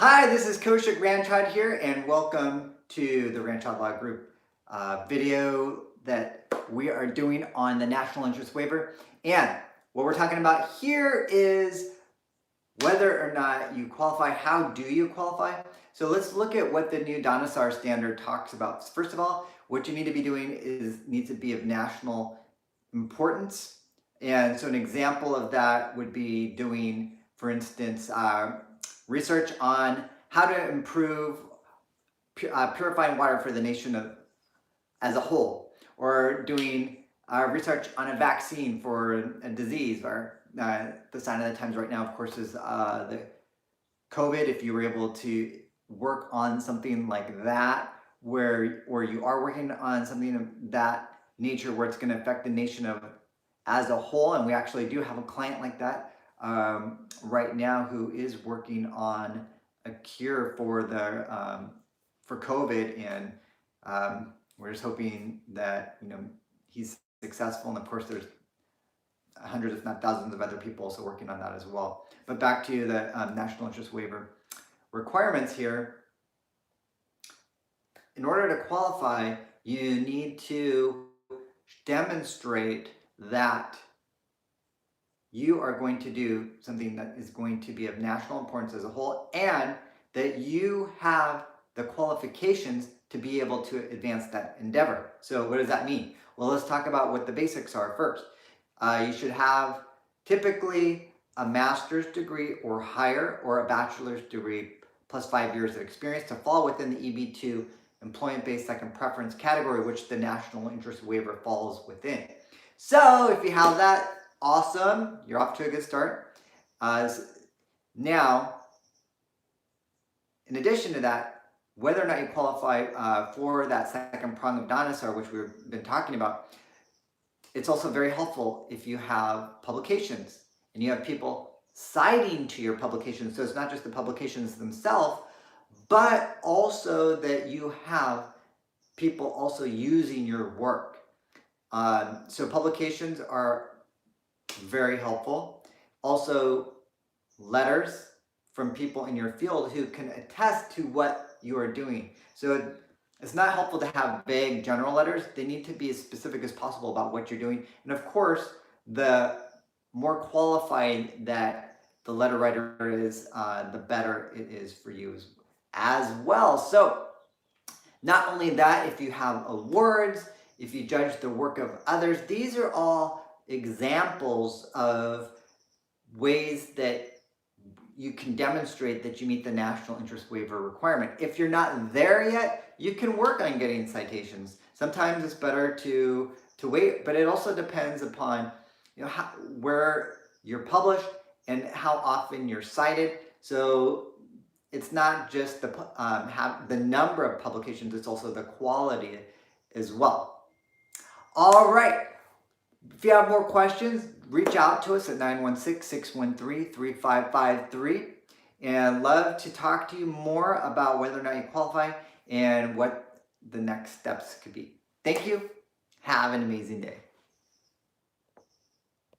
Hi, this is Coach Ranchod here, and welcome to the Ranchod Law Group video that we are doing on the National Interest Waiver. And what we're talking about here is whether or not you qualify. How do you qualify? So let's look at what the new DONASAR standard talks about. First of all, what you need to be doing needs to be of national importance. And so an example of that would be doing, for instance, research on how to improve purifying water for the nation as a whole, or doing research on a vaccine for a disease, or the sign of the times right now, of course, is the COVID. If you were able to work on something like that, where you are working on something of that nature where it's going to affect the nation as a whole, and we actually do have a client like that right now who is working on a cure for for COVID, and we're just hoping that he's successful. And of course, there's hundreds, if not thousands, of other people also working on that as well. But back to the national interest waiver requirements here. In order to qualify, you need to demonstrate that you are going to do something that is going to be of national importance as a whole, and that you have the qualifications to be able to advance that endeavor. So what does that mean? Well, let's talk about what the basics are first. You should have typically a master's degree or higher, or a bachelor's degree plus 5 years of experience to fall within the EB2 employment-based second preference category, which the national interest waiver falls within. So if you have that, awesome, you're off to a good start. Now, in addition to that, whether or not you qualify for that second prong of DONASAR, which we've been talking about, it's also very helpful if you have publications and you have people citing to your publications. So it's not just the publications themselves, but also that you have people also using your work. So publications are very helpful. Also, letters from people in your field who can attest to what you are doing. So it's not helpful to have vague general letters. They need to be as specific as possible about what you're doing. And of course, the more qualified that the letter writer is, the better it is for you as well. So not only that, if you have awards, if you judge the work of others, these are all examples of ways that you can demonstrate that you meet the national interest waiver requirement. If you're not there yet, you can work on getting citations. Sometimes it's better to wait, but it also depends upon where you're published and how often you're cited. So it's not just the number of publications, it's also the quality as well. All right. If you have more questions, reach out to us at 916-613-3553. And love to talk to you more about whether or not you qualify and what the next steps could be. Thank you. Have an amazing day.